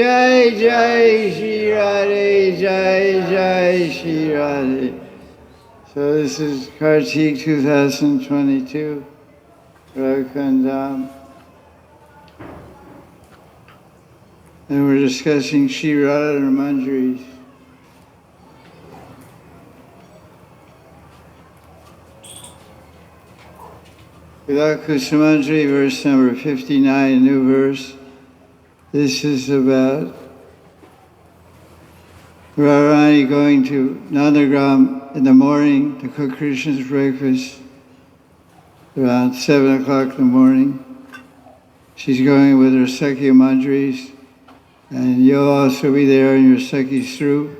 Jai Jai Sri Radhe, Jai Jai Sri Radhe. So this is Karttika 2022, Raghunatha. And we're discussing Sri Radha and Her Manjaris. Vilapa Kusumanjali, verse number 59, a new verse. This is about Radharani going to Nandagram in the morning to cook Krishna's breakfast around 7 o'clock in the morning. She's going with her Sakya Manjaris, and you'll also be there in your Sakya's troop.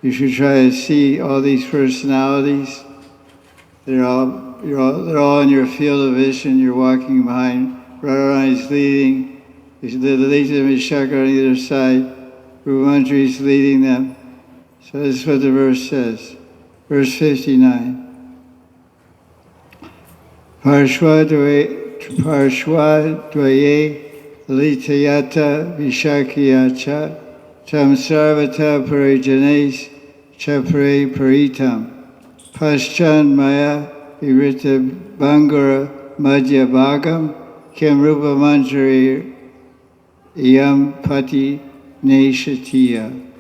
You should try to see all these personalities. They're all in your field of vision. You're walking behind. Radharani's leading. The Lita Vishaka on either side. Rumanjari is leading them. So this is what the verse says. Verse 59. Parshwadvaye Litayata Vishakyacha Tam Sarvata Parijanes Chapre Paritam Paschan Maya Virita Bangura Madhya Bhagam Kim Rupa Manjari Yam Pati Neshatiya.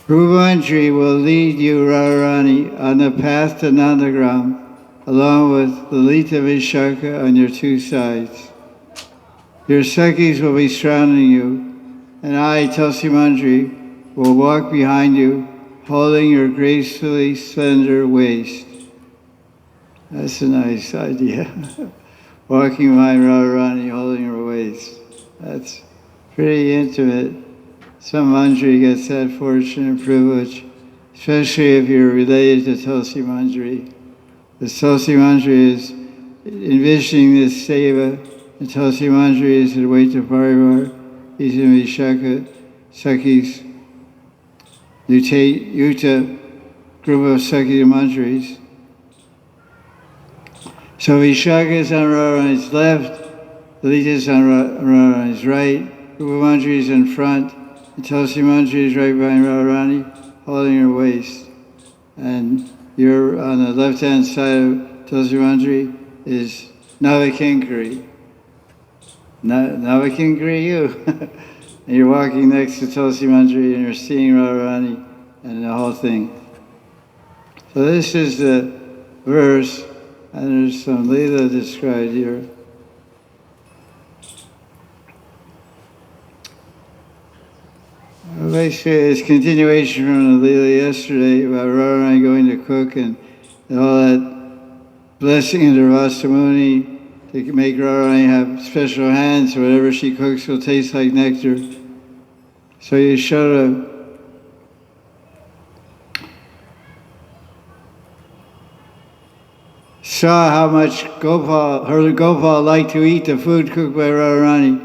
Rupanjari will lead you, Radharani, on the path to Nandagram, along with Lalita Vishaka on your two sides. Your Sakhis will be surrounding you, and I, Tulsi Manjari, will walk behind you, holding your gracefully slender waist. That's a nice idea. Walking behind Radharani, holding her waist. That's pretty intimate. Some Manjari gets that fortune and privilege, especially if you're related to Tulsi Manjari. The Tulsi Manjari is envisioning this seva, and Tulsi Manjari is Advaita Parivar, he's in Vishaka, Sakhi's Yuta group of Sakhi Manjaris. So Vishaka is on Radharani's left, Lalita is on Radharani's right, Rupa Manjari is in front, and Tulsi Manjari is right behind Radharani, holding her waist. And you're on the left-hand side of Tulsi Manjari is Navakinkari. Navakinkari, you. And you're walking next to Tulsi Manjari and you're seeing Radharani and the whole thing. So this is the verse. And there's some Leela described here. Basically, it's continuation from the Leela yesterday about Radharani going to cook and all that blessing of the Rasamuni to make Radharani have special hands, so whatever she cooks will taste like nectar. So Yashoda saw how much Gopal liked to eat the food cooked by Radharani.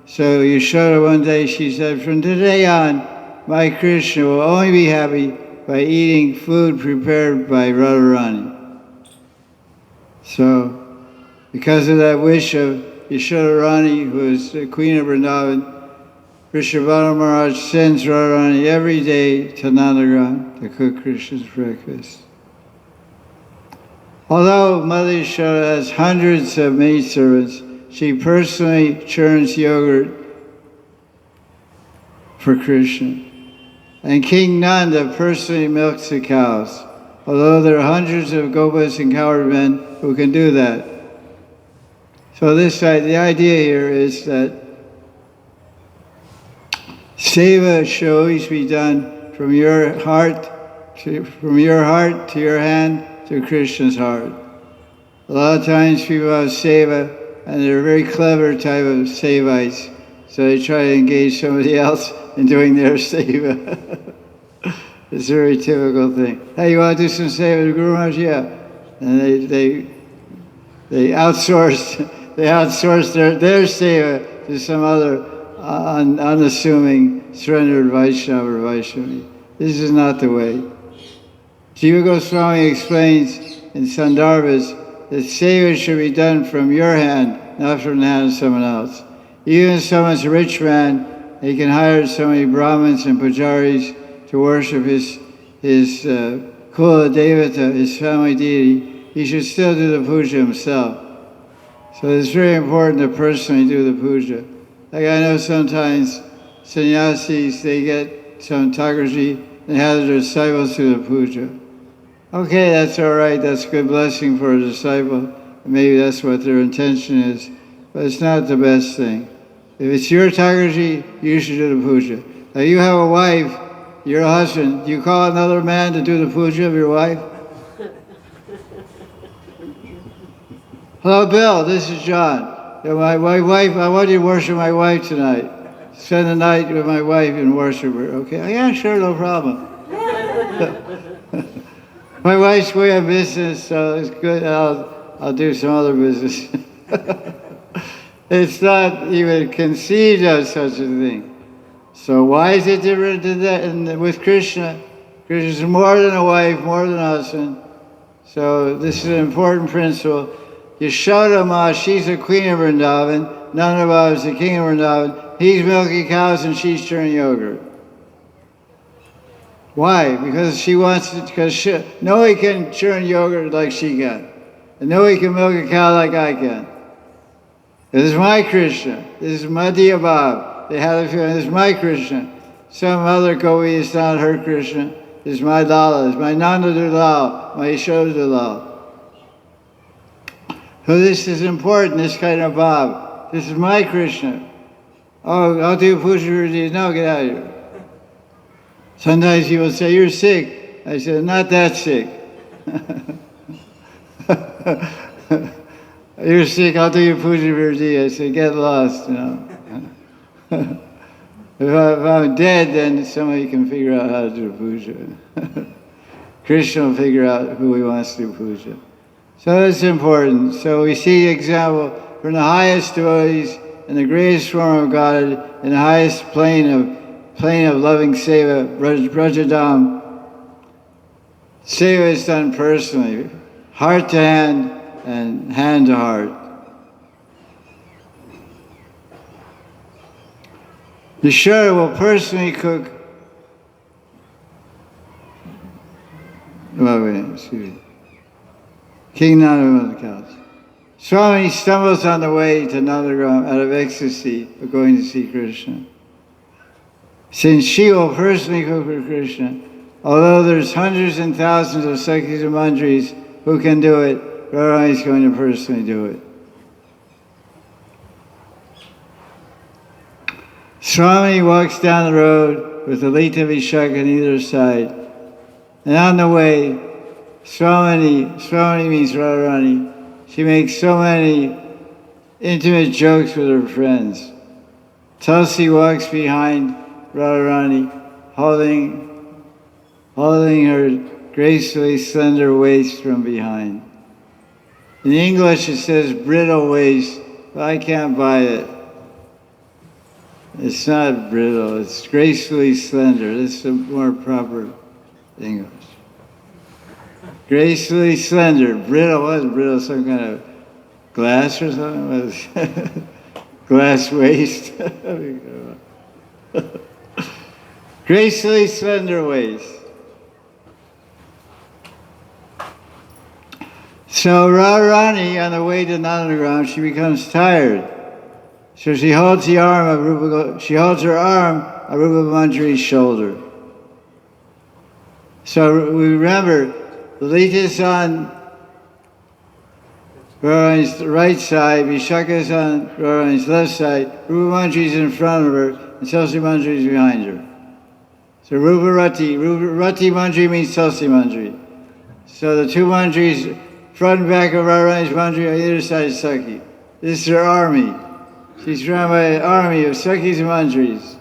So Yashoda one day, she said, from today on, my Krishna will only be happy by eating food prepared by Radharani. So, because of that wish of Yashoda Rani, who is the queen of Vrindavan, Vrishabhanu Maharaj sends Radharani every day to Nandagram to cook Krishna's breakfast. Although Mother Yashoda has hundreds of maidservants, she personally churns yogurt for Krishna. And King Nanda personally milks the cows, although there are hundreds of gopas and cowherd men who can do that. So the idea here is that seva should always be done from your heart to your hand to Krishna's heart. A lot of times people have seva, and they're a very clever type of sevites, so they try to engage somebody else in doing their seva. It's a very typical thing. Hey, you want to do some seva to Guru Maharaj? Yeah. And they outsource their seva to some other unassuming surrendered Vaishnava or Vaishnavi. This is not the way. Jiva Goswami explains in Sandarbhas that seva should be done from your hand, not from the hand of someone else. Even if someone's a rich man, he can hire so many Brahmins and Pujaris to worship his Kula Devata, his family deity. He should still do the puja himself. So it's very important to personally do the puja. Like I know sometimes sannyasis, they get some Thakurji and have their disciples do the puja. Okay, that's all right, that's a good blessing for a disciple. Maybe that's what their intention is, but it's not the best thing. If it's your Thakurji, you should do the puja. Now you have a wife, you're a husband, you call another man to do the puja of your wife? Hello, Bill, this is John. My wife, I want you to worship my wife tonight. Spend the night with my wife and worship her. Okay, oh, yeah, sure, no problem. My wife's going on business, so it's good. I'll do some other business. It's not even conceived of such a thing. So why is it different than that? And with Krishna, Krishna's more than a wife, more than a husband. So this is an important principle. Yashoda Ma, she's the queen of Vrindavan. Nanda Baba is the king of Vrindavan. He's milking cows and she's churning yogurt. Why? Because she wants to, because nobody can churn yogurt like she can. And nobody can milk a cow like I can. This is my Krishna. This is Madhya Bhav. They had a feeling, this is my Krishna. Some other Gopi is not her Krishna. This is my Lala. This is my Nanda Dulal, my Yashoda Dulal. So this is important, this kind of Bhav. This is my Krishna. Oh, I'll do puja for you. No, get out of here. Sometimes he will say, you're sick. I said, not that sick. You're sick, I'll do your puja virdi. I said, get lost, you know. If I'm dead, then somebody can figure out how to do puja. Krishna will figure out who he wants to do puja. So that's important. So we see the example from the highest devotees and the greatest form of God in the highest plane of loving seva, Brajadam. Seva is done personally, heart to hand and hand to heart. The Shura will personally cook. King Nanda on the couch. Swami stumbles on the way to Nandagram out of ecstasy of going to see Krishna. Since she will personally cook for Krishna, although there's hundreds and thousands of Sakhis and Manjaris who can do it, Radharani is going to personally do it. Swami walks down the road with the Lita Vishaka on either side. And on the way, Swami means Radharani. She makes so many intimate jokes with her friends. Tulsi walks behind Radharani, holding her gracefully slender waist from behind. In English it says brittle waist, but I can't buy it. It's not brittle, it's gracefully slender. This is a more proper English. Gracefully slender. Brittle, what is brittle? Some kind of glass or something? Glass waist. Gracefully slender waist. So Radharani, on the way to Nandagram, she becomes tired. So she holds her arm of Rupa Manjari's shoulder. So we remember, Lalita is on Radharani's right side, Vishaka is on Radharani's left side, Rupa Manjari is in front of her, and Tulsi Manjari is behind her. So Rupa Rati Manjari means Tulsi Manjari. So the two Manjaris, front and back of Radharani's Manjari, on either side is Sakhi. This is her army. She's surrounded by an army of Sakhis and Manjaris.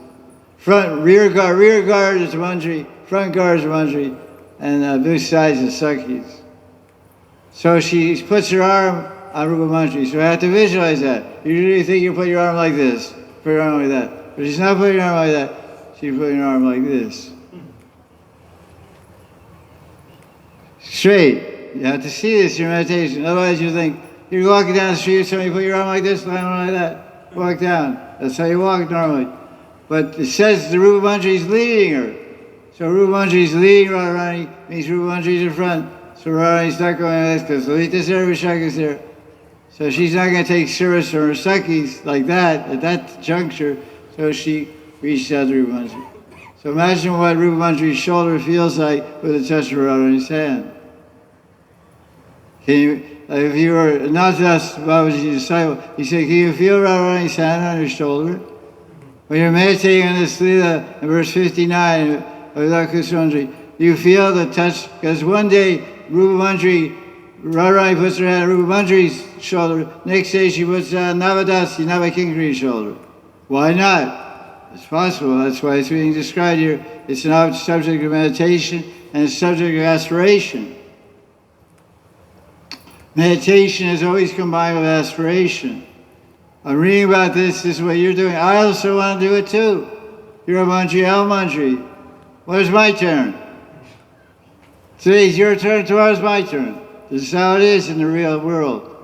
Rear guard is a Manjari, front guard is a Manjari, and both sides are Sakhis. So she puts her arm on Rupa Manjari. So I have to visualize that. Usually you think you put your arm like this, put your arm like that. But she's not putting her arm like that. She's putting her arm like this. Straight. You have to see this in your meditation. Otherwise you think, you're walking down the street, somebody put your arm like this, my arm like that. walk down. That's how you walk normally. But it says the Rupa Manjari is leading her. So Rupa Manjari is leading Radharani, means Rupa Manjari is in front. So Radharani's not going like this because Lalita's there, Vishaka's there. So she's not going to take service from her Sakhis like that, at that juncture. So she reached out to Rupa Manjari. So imagine what Rupa Manjari's shoulder feels like with a touch of Radharani's hand. Can you, if you were not just Babaji's disciple, he said, can you feel Radharani's hand on your shoulder? When you're meditating on this Leela in verse 59 of Vilapa Kusumanjali, you feel the touch, because one day Rupa Manjari, Radharani puts her hand on Rupa Manjari's shoulder, next day she puts it on Navadasi, Navakinkari's shoulder. Why not? It's possible, that's why it's being described here. It's an subject of meditation and a subject of aspiration. Meditation is always combined with aspiration. I'm reading about this is what you're doing. I also want to do it too. You're a Manjari, El Manjari. Where's my turn? Today's your turn, tomorrow's my turn. This is how it is in the real world.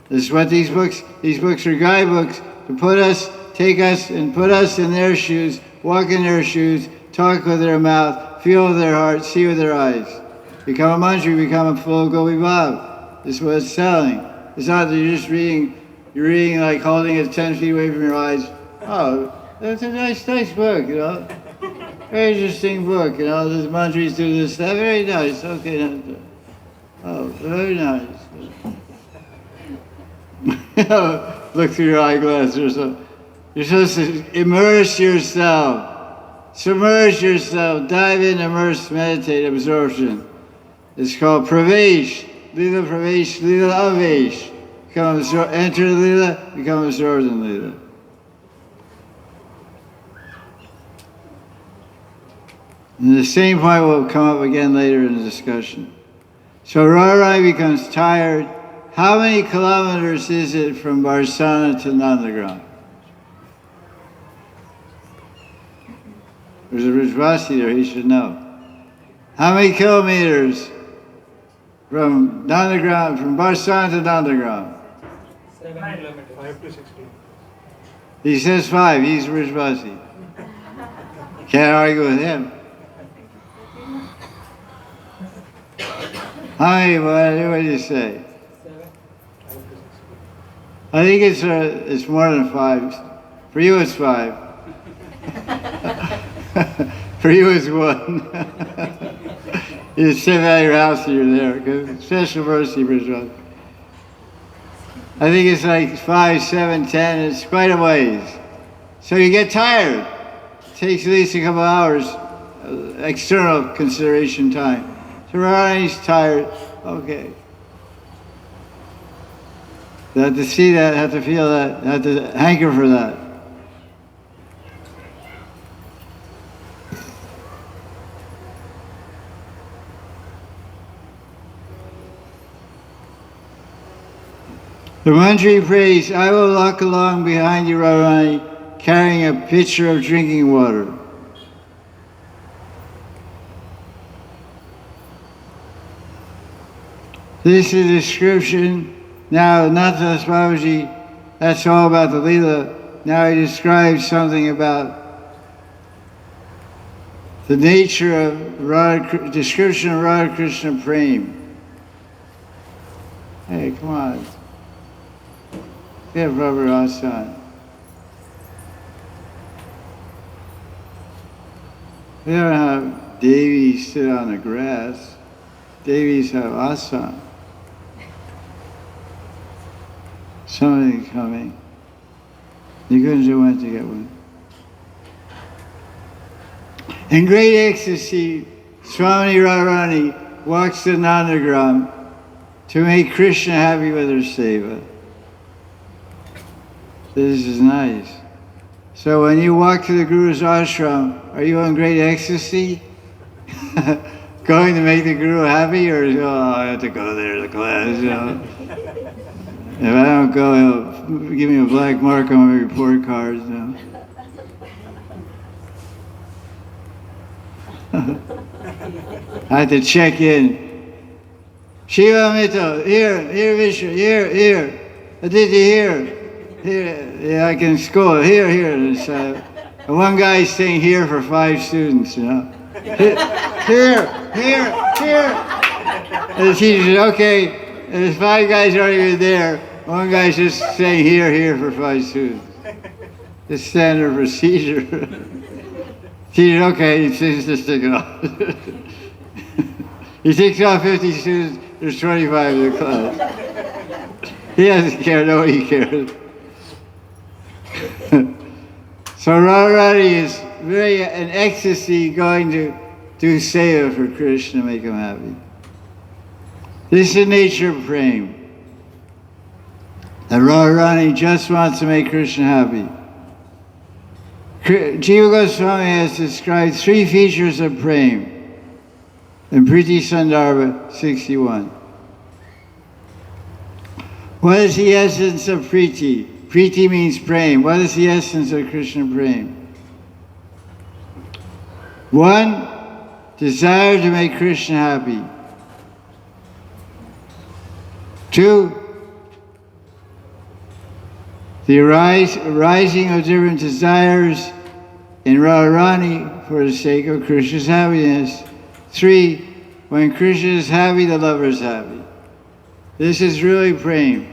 This is what these books are guidebooks to put us, take us and put us in their shoes, walk in their shoes, talk with their mouth, feel with their heart, see with their eyes. Become a Manjari, become a full Gopi Bhav. This is what it's telling. It's not that you're just reading, you're reading like holding it 10 feet away from your eyes. Oh, that's a nice book, you know. Very interesting book, you know. The Manjaris do this, that. Very nice. Okay. Oh, very nice. Look through your eyeglasses or something. You're supposed to immerse yourself. Submerge yourself. Dive in, immerse, meditate, absorption. It's called pravesh. Lila pravesh, lila avesh. Enter lila, become absorbed in lila. And the same point will come up again later in the discussion. So Radharani becomes tired. How many kilometers is it from Barsana to Nandagram? There's a Rajvasi there, he should know. How many kilometers from Nandagram, from Barsana to Nandagram? 7 kilometers. 5 to 16. He says 5, he's Rajvasi. Can't argue with him. How many, what do you say? 7. I think it's more than 5. For you it's 5. For you it's 1. You sit at your house and you're there, because special mercy, Rajvasi. I think it's like 5, 7, 10, it's quite a ways. So you get tired. It takes at least a couple hours, external consideration time. So Radharani's tired, okay. You have to see that, have to feel that, have to hanker for that. The Manjari prays, I will walk along behind you, Radharani, carrying a pitcher of drinking water. This is a description. Now, not just Babaji, that's all about the Leela. Now he describes something about the nature of description of Radha Krishna Prem. Hey, come on. Get rubber asan. We don't have Devis sit on the grass. Devis have asan. Somebody coming. Nikunja went to get one. In great ecstasy, Srimati Radharani walks to Nandagram to make Krishna happy with her seva. This is nice. So when you walk to the Guru's ashram, are you in great ecstasy? Going to make the Guru happy, or I have to go there to class, you know? If I don't go, he'll give me a black mark on my report card, you know? I have to check in. Shiva Mito, here, Vishnu, here, Aditi, here. here, like in school, here. And one guy's staying here for 5 students, you know. Here. And the teacher said, okay, and there's 5 guys already been there. One guy's just saying here for 5 students. It's standard procedure. Teacher, okay, he seems to stick it off. He takes off 50 students, there's 25 in the class. He doesn't care, nobody cares. So Radharani is very in ecstasy going to do seva for Krishna, make him happy. This is the nature of prema. And Radharani just wants to make Krishna happy. Jiva Goswami has described 3 features of prema in Priti Sandarbha 61. What is the essence of Priti? Priti means prema. What is the essence of Krishna prema? 1, desire to make Krishna happy. 2, the arising of different desires in Radharani for the sake of Krishna's happiness. 3, when Krishna is happy, the lover is happy. This is really prema.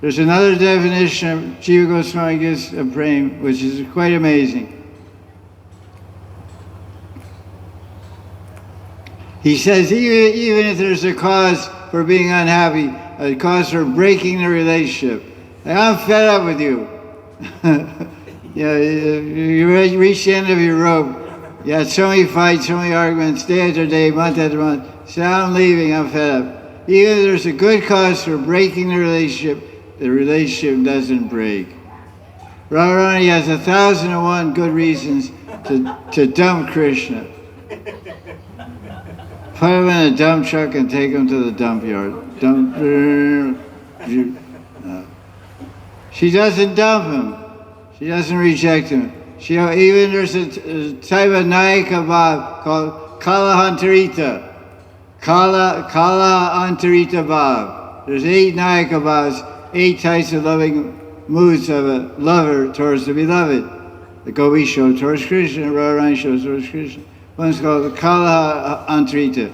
There's another definition of Jiva Goswami gives of prema, which is quite amazing. He says even if there's a cause for being unhappy, a cause for breaking the relationship, I'm fed up with you. You reach the end of your rope. You had so many fights, so many arguments, day after day, month after month. So I'm leaving, I'm fed up. Even if there's a good cause for breaking the relationship doesn't break. Radharani has 1,001 good reasons to dump Krishna. Put him in a dump truck and take him to the dump yard. She doesn't dump him. She doesn't reject him. Even there's a type of Nayaka Bhav called Kalahantarita. Kalahantarita Bhav. There's 8 Nayaka Bhavs, 8 types of loving moods of a lover towards the beloved. The Gopi show towards Krishna, Radharani shows towards Krishna. One's called Kalahantarita.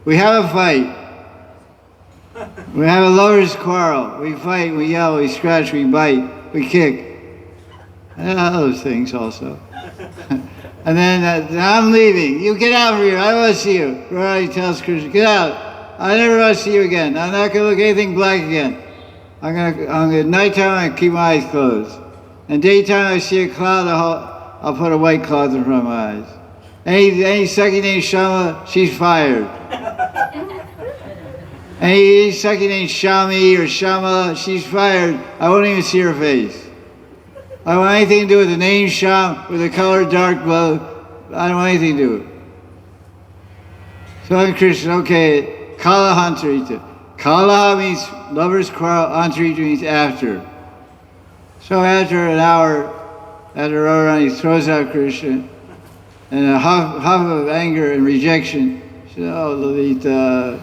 We have a fight. We have a lover's quarrel. We fight, we yell, we scratch, we bite, we kick. And those things also. And then I'm leaving. You get out of here. I don't want to see you. Radharani tells Krishna, get out. I never want to see you again. I'm not going to look anything black again. I'm gonna nighttime I keep my eyes closed. And daytime I see a cloud, I'll put a white cloth in front of my eyes. Any second named Shama, she's fired. Any second named Shami or Shamala, she's fired. I won't even see her face. I don't want anything to do with the name Sham, with the color dark blue. I don't want anything to do with it. So I'm Krishna, okay, Kalahantarita. Kala means lover's quarrel, Antarita means after. So after an hour, after Radharani throws out Krishna, and a huff of anger and rejection, she said, oh, Lalita,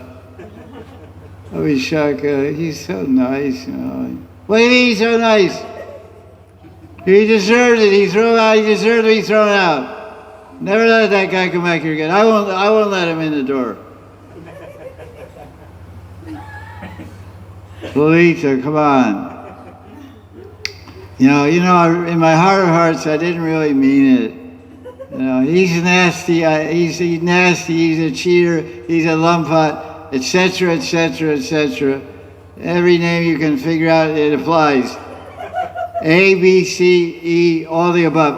Vishaka, he's so nice, you know. What do you mean he's so nice? He deserved it. He deserved to be thrown out. Never let that guy come back here again. I won't let him in the door. Lalita, come on. You know, in my heart of hearts, I didn't really mean it. You know, he's nasty, he's nasty, he's a cheater, he's a lumpot, etc., etc., etc. Every name you can figure out, it applies. A, B, C, E, all the above.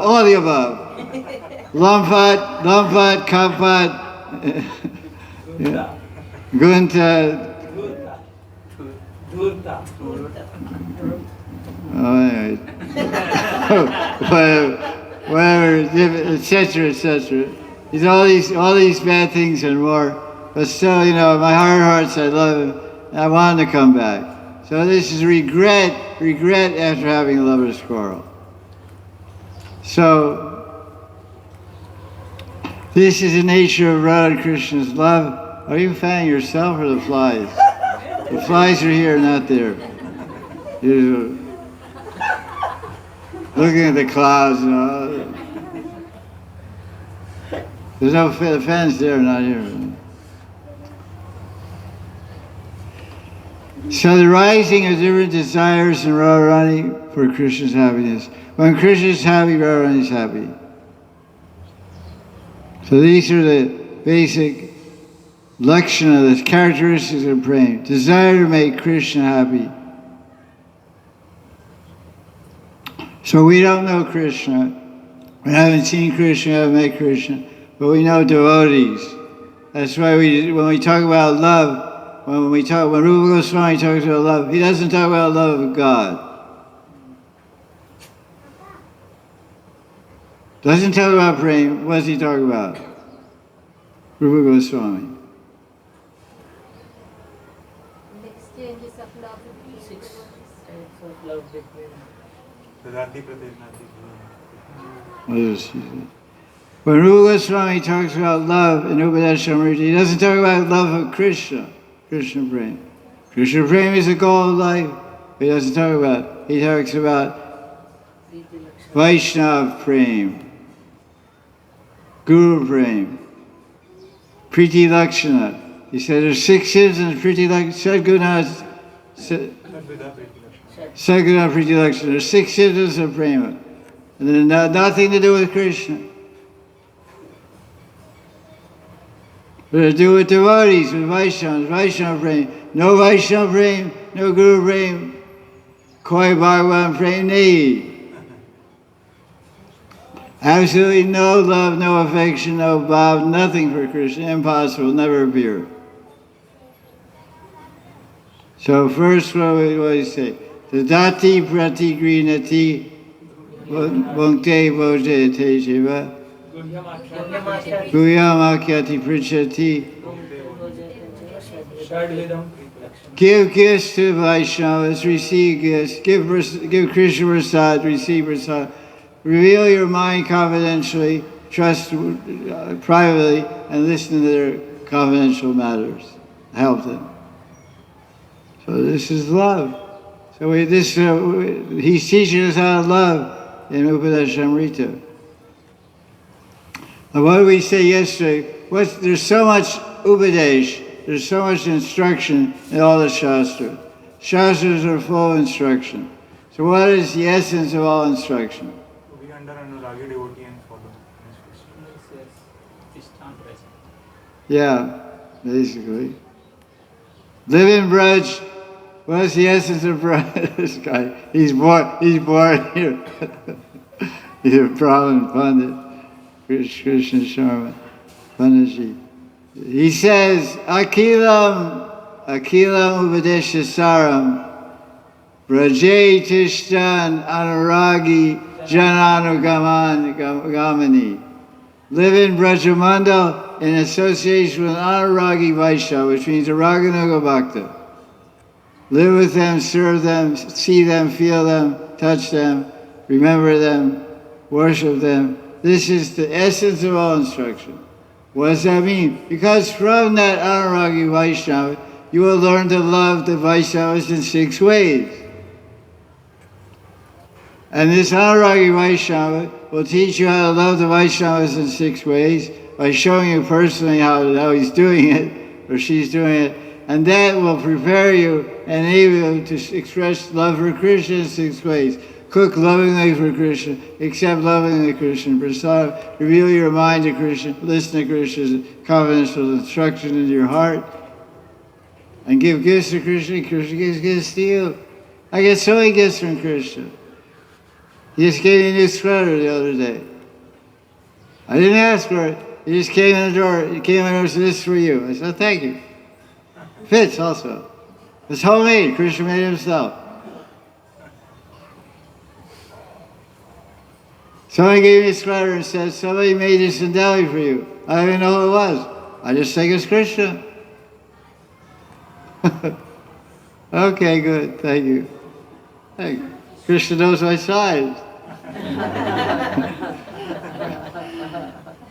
Lumpot, Kampot, Gunta. Anyway. whatever, etc., etc. He's all these bad things and more. But still, in my heart of hearts, I love him. And I want him to come back. So this is regret after having a lover's quarrel. So, this is the nature of Radha Krishna's love. Are you fanning yourself or the flies? The flies are here, not there. looking at the clouds and all. There's no fence there, not here. So the rising of different desires in Radharani for Krishna's happiness. When Krishna is happy, Radharani is happy. So these are the basic lakshana, the characteristics of praying. Desire to make Krishna happy. So we don't know Krishna. We haven't seen Krishna, we haven't met Krishna. But we know devotees. That's why when we talk about love, when Rupa Goswami talks about love, he doesn't talk about love of God. Doesn't talk about praying. What does he talk about? Rupa Goswami. Exchanges of love between 6 types of love between Radhi What is she? When Rupa Goswami talks about love in Upadeshamrita, he doesn't talk about love of Krishna, Krishna Prema. Krishna Prema is the goal of life. He doesn't talk about it. He talks about Vaishnava Prema, Guru Prema, Priti Lakshana. He said there's 6 citizens, Priti Lakshana, Sadguna Priti Lakshana. There's 6 citizens of Prema. And then nothing to do with Krishna. But to do with devotees, with Vaishnavas, Vaishnava Prema. No Vaishnava Prema, no Guru Prema. Koi Bhagavan Prema nahi. Absolutely no love, no affection, no bhav, nothing for Krishna. Impossible, never appear. So first, what do we say? Tadati prati grinati Bhakte Bhoje Te Shiva Guhyamakyati Prichati. Give gifts to Vaishnavas, receive gifts. Give Krishna Prasad, receive Prasad. Reveal your mind confidentially, trust privately, and listen to their confidential matters. Help them. So this is love. So he's teaching us how to love in Upadeshamrita. And what did we say yesterday? There's so much Upadesh, there's so much instruction in all the Shastras. Shastras are full of instruction. So what is the essence of all instruction? To be under Anuragi devotee and follow. Yeah, basically. Live in Braj. What is the essence of Braj? This guy, he's born here. He's a Brahmin Pandit, Krishna Sharma, Panditji. He says, Akilam Upadesha Saram, Braje Tishtan Anuragi Jananugamani. Live in Brajamandal in association with Anuragi Vaishnava, which means a Raganuga Bhakta. Live with them, serve them, see them, feel them, touch them, remember them, worship them. This is the essence of all instruction. What does that mean? Because from that Anuragi Vaishnava, you will learn to love the Vaishnavas in 6 ways. And this Anuragi Vaishnava will teach you how to love the Vaishnavas in 6 ways by showing you personally how he's doing it, or she's doing it. And that will prepare you and enable you to express love for Krishna in 6 ways. Cook lovingly for Krishna, accept lovingly Krishna, prasad, reveal your mind to Krishna, listen to Krishna's confidential instruction in your heart, and give gifts to Krishna. Krishna gives gifts to you. I get so many gifts from Krishna. He just gave me a new sweater the other day. I didn't ask for it. He just came in the door. He came in the door and said, "This is for you." I said, "Thank you." Fits also. It's homemade. Krishna made it himself. Somebody gave me a sweater and said, "Somebody made this in Delhi for you." I don't even know who it was. I just think it's Krishna. Okay, good. Thank you. Hey, Krishna knows my size.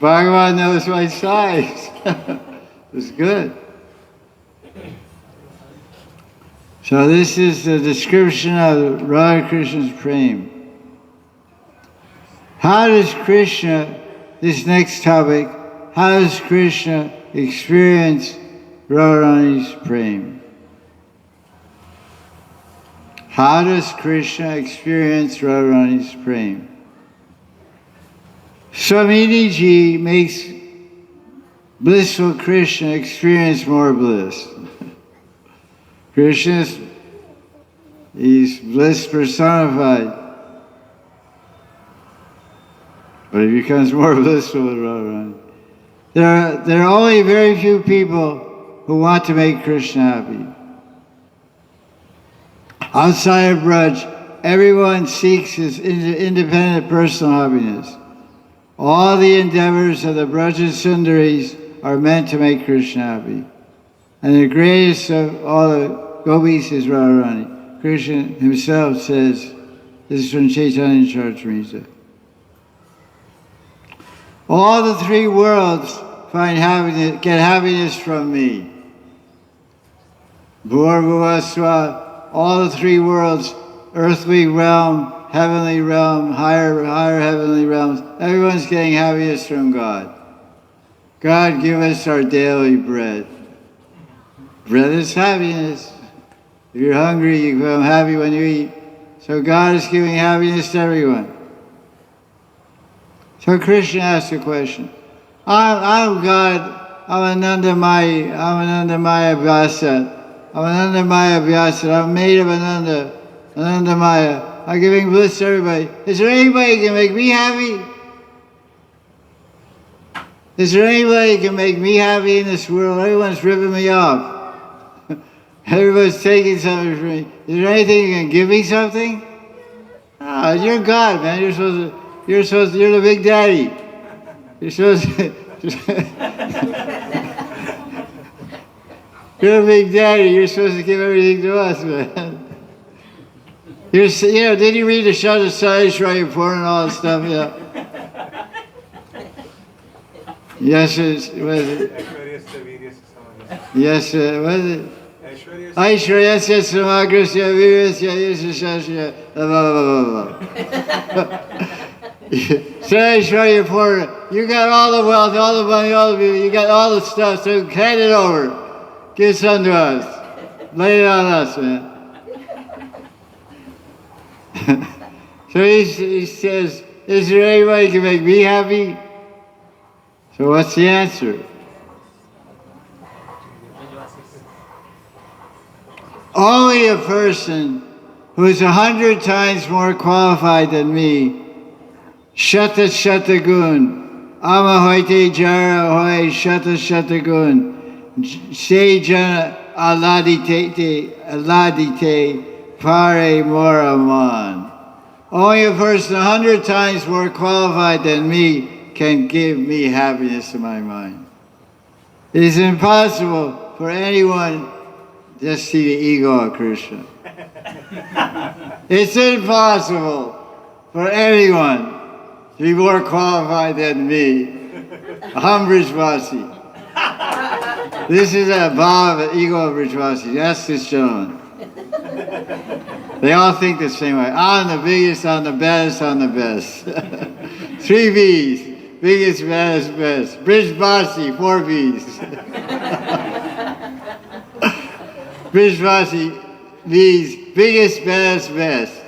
Bhagavan knows my size. It's good. So this is the description of Radha Krishna's prema. How does Krishna, this next topic, how does Krishna experience Radharani's prema? How does Krishna experience Radharani's prema? Swaminiji makes blissful Krishna experience more bliss. Krishna, he's bliss personified. But he becomes more blissful with Radharani. There are only very few people who want to make Krishna happy. Outside of Braj, everyone seeks his independent personal happiness. All the endeavors of the Braj and Sundaris are meant to make Krishna happy. And the greatest of all the gopis is Radharani. Krishna himself says, this is from Chaitanya Charitamrita. All the three worlds find happiness, get happiness from me. Bhurvasva, all the three worlds, earthly realm, heavenly realm, higher heavenly realms, everyone's getting happiness from God. God, give us our daily bread. Bread is happiness. If you're hungry, you become happy when you eat. So God is giving happiness to everyone. So Krishna asked a question. I'm God, I'm Anandamaya Vyasa. I'm Anandamaya Vyasa. I'm made of Anandamaya. I'm giving bliss to everybody. Is there anybody who can make me happy? Is there anybody who can make me happy in this world? Everyone's ripping me off. Everybody's taking something from me. Is there anything you can give me something? Ah, you're God, man. You're the big daddy. You're supposed to, you're a big daddy. You're supposed to give everything to us, man. Did you read the Shada Sai report and all that stuff? Yeah. Yes, was it? Yes, was it? Aishwaryasya samagrasya virasya yasashasya blah. Say Aishwarya Purna, you got all the wealth, all the money, all the people, you got all the stuff, so hand it over. Give some to us. Lay it on us, man. So he says, is there anybody who can make me happy? So what's the answer? Only a person who is 100 times more qualified than me, Shata Gun, Amahoite Jara Hoy Shata Gun, Se Jana Aladite Pare Moraman. Only a person 100 times more qualified than me can give me happiness in my mind. It is impossible for anyone just see the ego of Krishna. It's impossible for anyone to be more qualified than me. I'm Brijvasi. This is a bhava of ego of Brijvasi. Ask this gentleman. They all think the same way. I'm the biggest, I'm the best, I'm the best. 3 B's. Biggest, baddest, best. Brijvasi, 4 B's. Brijvasi means biggest, baddest, best.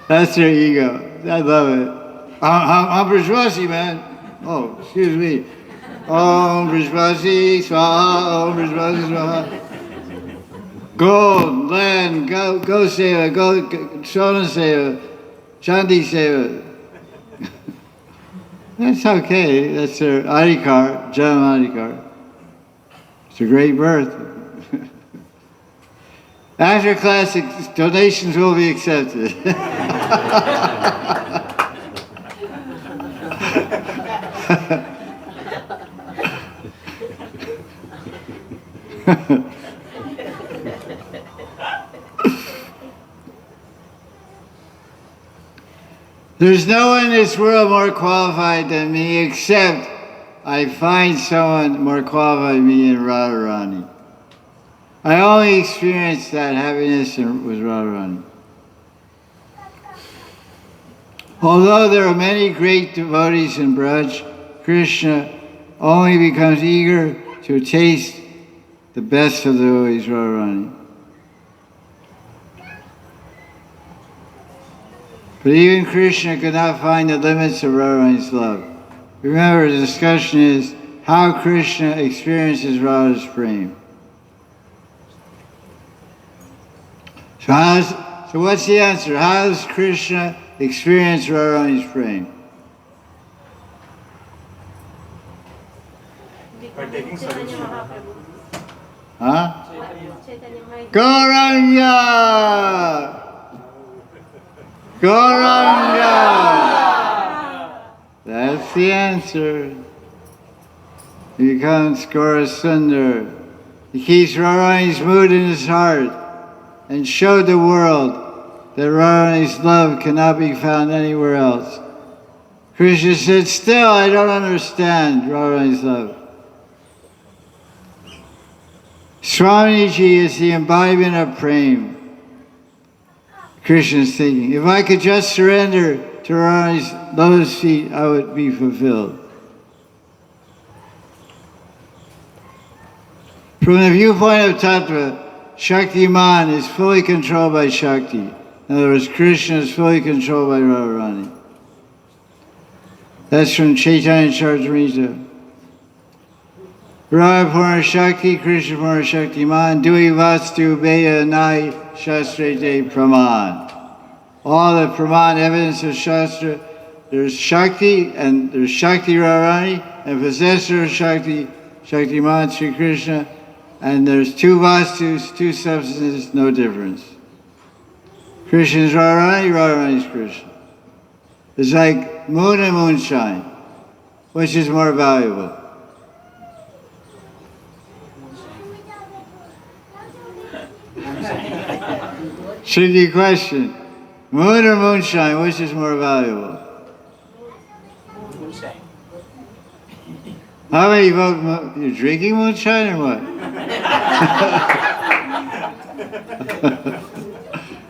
That's their ego. I love it. I'm Brijvasi, man. Oh, excuse me. Om Brijvasi Swaha, Om Brijvasi Swaha. Gold, land, go seva, go Sona seva, Chandi seva. That's okay. That's their adhikar, Janam adhikar. It's a great birth. After class, donations will be accepted. There's no one in this world more qualified than me, except I find someone more qualified than me in Radharani. I only experienced that happiness with Radharani. Although there are many great devotees in Braj, Krishna only becomes eager to taste the best of the devotees, Radharani. But even Krishna could not find the limits of Radharani's love. Remember, the discussion is how Krishna experiences Radha's prema. So what's the answer? How does Krishna experience Radharani's prema? By taking solution. Huh? Gauranga! Gauranga! That's the answer. He becomes Gaurasundar. He keeps Radharani's mood in his heart and showed the world that Radharani's love cannot be found anywhere else. Krishna said, still I don't understand Radharani's love. Swamiji is the embodiment of prema. Krishna is thinking, if I could just surrender to Radharani's lotus feet, I would be fulfilled. From the viewpoint of Tattva, Shaktiman is fully controlled by Shakti. In other words, Krishna is fully controlled by Radharani. That's from Chaitanya Charitamrita. Radha Purna Shakti, Krishna Purna Shaktiman, Dui Vastu Beda Nai Shastra De Praman. All the Praman evidence of Shastra, there's Shakti and there's Shakti Radharani, and possessor of Shakti, Shaktiman Sri Krishna, and there's two Vastus, two substances, no difference. Krishna is Radharani, Radharani is Krishna. It's like moon and moonshine. Which is more valuable? Tricky question. Moon or moonshine, which is more valuable? Moonshine. How many vote you're drinking moonshine or what?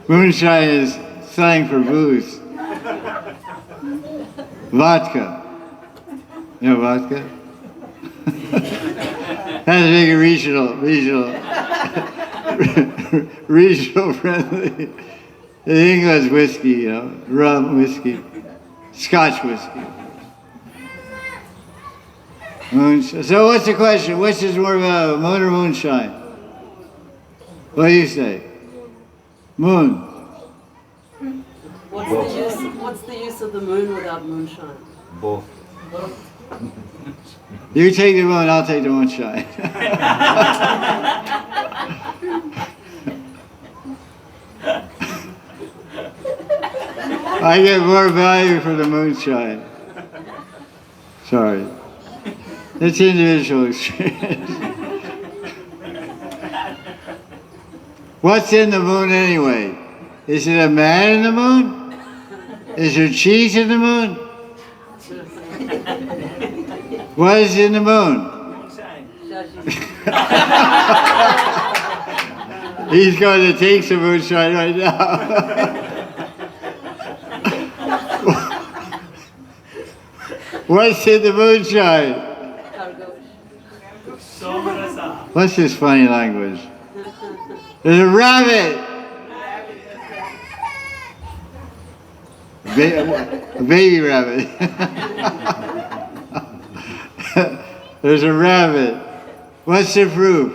Moonshine is slang for booze. Vodka. You know vodka? That's a big regional friendly. In England, whiskey, you know, rum whiskey, Scotch whiskey. Moonshine. So what's the question? Which is more valuable, moon or moonshine? What do you say? Moon. What's the use of the moon without moonshine? Both. You take the moon, I'll take the moonshine. I get more value for the moonshine. Sorry. It's individual experience. What's in the moon anyway? Is it a man in the moon? Is there cheese in the moon? What is in the moon? He's going to take some moonshine right now. What's in the moonshine? What's this funny language? There's a rabbit. A baby rabbit. There's a rabbit. What's the proof?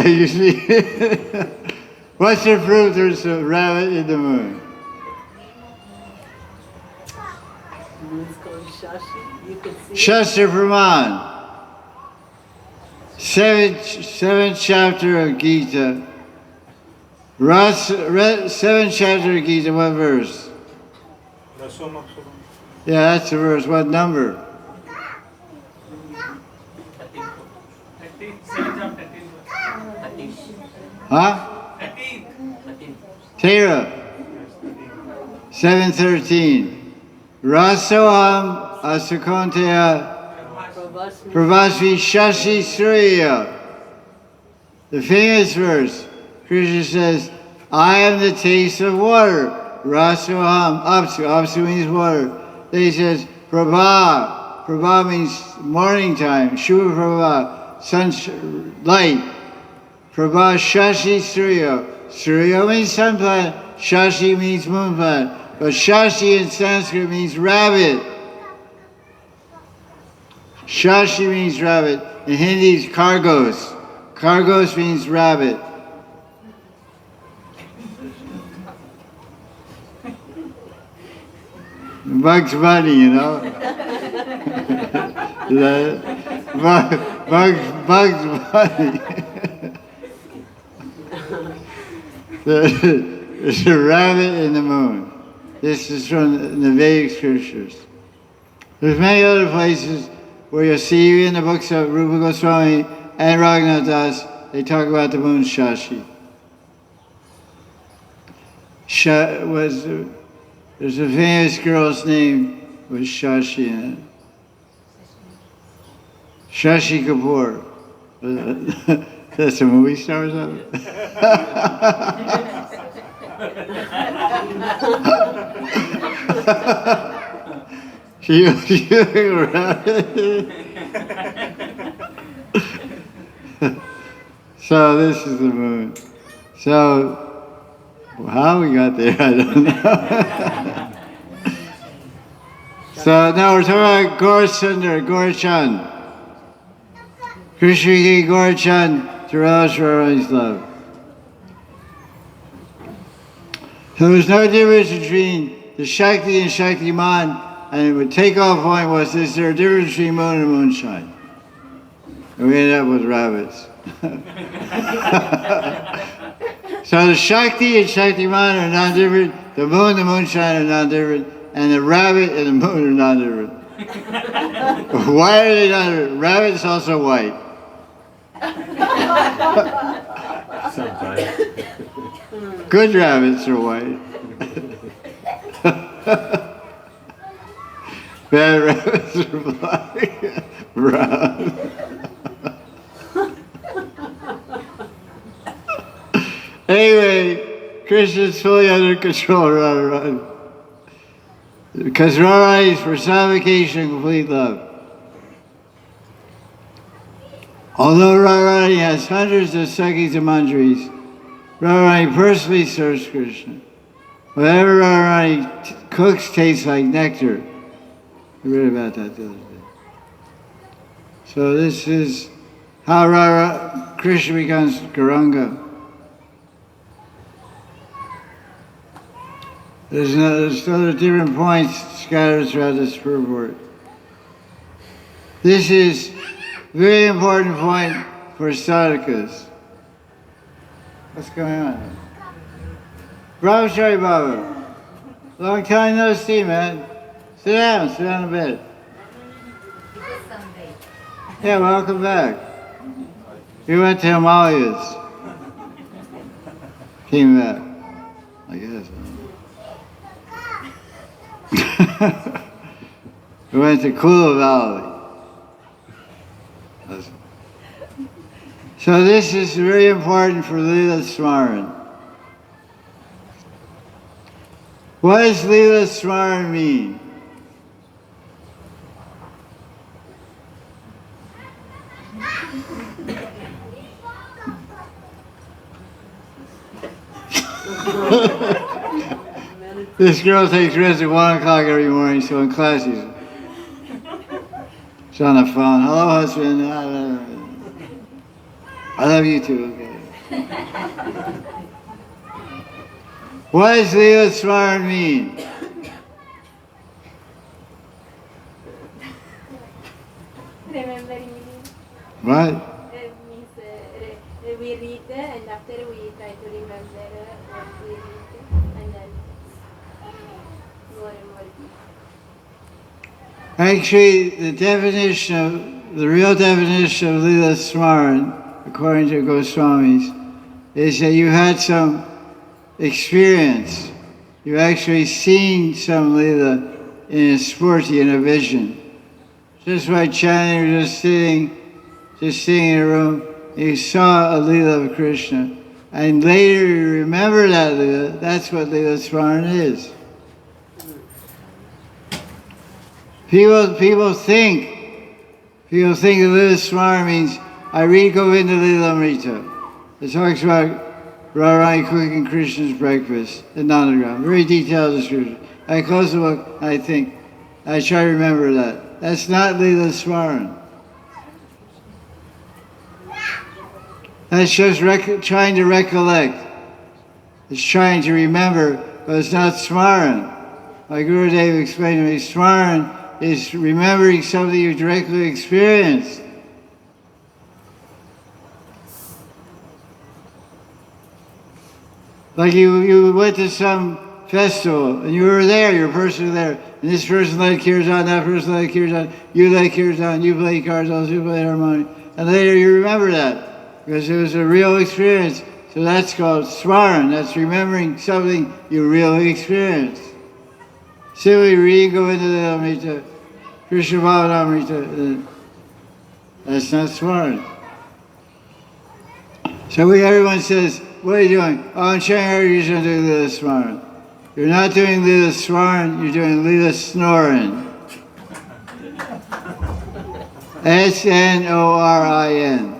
You see? What's the proof there's a rabbit in the moon? Shastra Praman. Seventh chapter of Gita. Seventh chapter of Gita, what verse? Yeah, that's the verse. What number? 13. Huh? 13. 7:13. Rasoham Asakonteya Pravasvi Shashi Surya. The famous verse, Krishna says, I am the taste of water. Rasoham, apsu means water. Then he says, Prabha. Prabha means morning time. Shubha Prabha, light. Prabha Shashi Surya. Surya means sun planet. Shashi means moon planet. But Shashi in Sanskrit means rabbit. Shashi means rabbit. In Hindi is Kargos. Kargos means rabbit. Bugs Bunny, you know. Bugs Bunny. There's a rabbit in the moon. This is from the Vedic scriptures. There's many other places where you'll see in the books of Rupa Goswami and Raghunatha Das, they talk about the moon Shashi. There's a famous girl's name with Shashi in it. Shashi Kapoor. That's a movie star or something? So this is the moon. So how we got there, I don't know. So now we're talking about Gaurachan. Krishna gave Gaurachan to Radharani's love. So there's no difference between the Shakti and Shaktiman, and the takeoff point was, is there a difference between moon and moonshine? And we ended up with rabbits. So the Shakti and Shaktiman are non-different, the moon and the moonshine are non-different, and the rabbit and the moon are non-different. Why are they non-different? Rabbit's also white. Good rabbits are white. Bad rabbits are black, brown. Anyway, Krishna's fully under control, Radharani. Because Radharani is personification of complete love. Although Radharani has hundreds of Sakhis and Manjaris, Radharani personally serves Krishna. Whatever Radharani cooks tastes like nectar. I read about that the other day. So this is how Krishna becomes Gauranga. There's other different points scattered throughout this purport. This is a very important point for sadhakas. What's going on? Brahmachari Baba. Long time no see, man. Sit down in bed. Yeah, welcome back. We went to Himalayas. Came back, I guess. We went to Kula Valley. So this is very important for Leela Smaran. What does Leela Smaran mean? This girl takes rest at 1 o'clock every morning, so in class she's on the phone. Hello, husband. I love you too. Okay. What does Leela Smaran mean? Remembering me. What? Means we read and after we try to remember what we read and then more and more. Actually, the real definition of Leela Smaran, according to Goswamis, is that you had some experience. You've actually seen some Leela in a spurti, in a vision. Just by chanting or just sitting in a room, you saw a Leela of Krishna. and later you remember that Lila, that's what Lila Smaran is. People think that Lila Smaran means I read Govinda Lilamrita. It talks about Radharani cooking Krishna's breakfast in Nandagram. Very detailed description. I close the book and I think, I try to remember that. That's not Lila Smaran. That's just trying to recollect. It's trying to remember, but it's not Smaran. My Gurudev explained to me, Smaran is remembering something you directly experienced. Like you went to some festival and you were there, you're a person there, and this person led kirtan, that person led kirtan, you led kirtan, you played cards, you played harmonium, and later you remember that because it was a real experience. So that's called Smaran. That's remembering something you really experienced. Simply reading Govinda Lilamrita, Krishna Bhavanamrita, that's not Smaran. So everyone says, what are you doing? Oh, I'm chanting Hare Krishna doing Lila Smaran. You're not doing Lila Smaran, you're doing Lila Snorin. Snorin.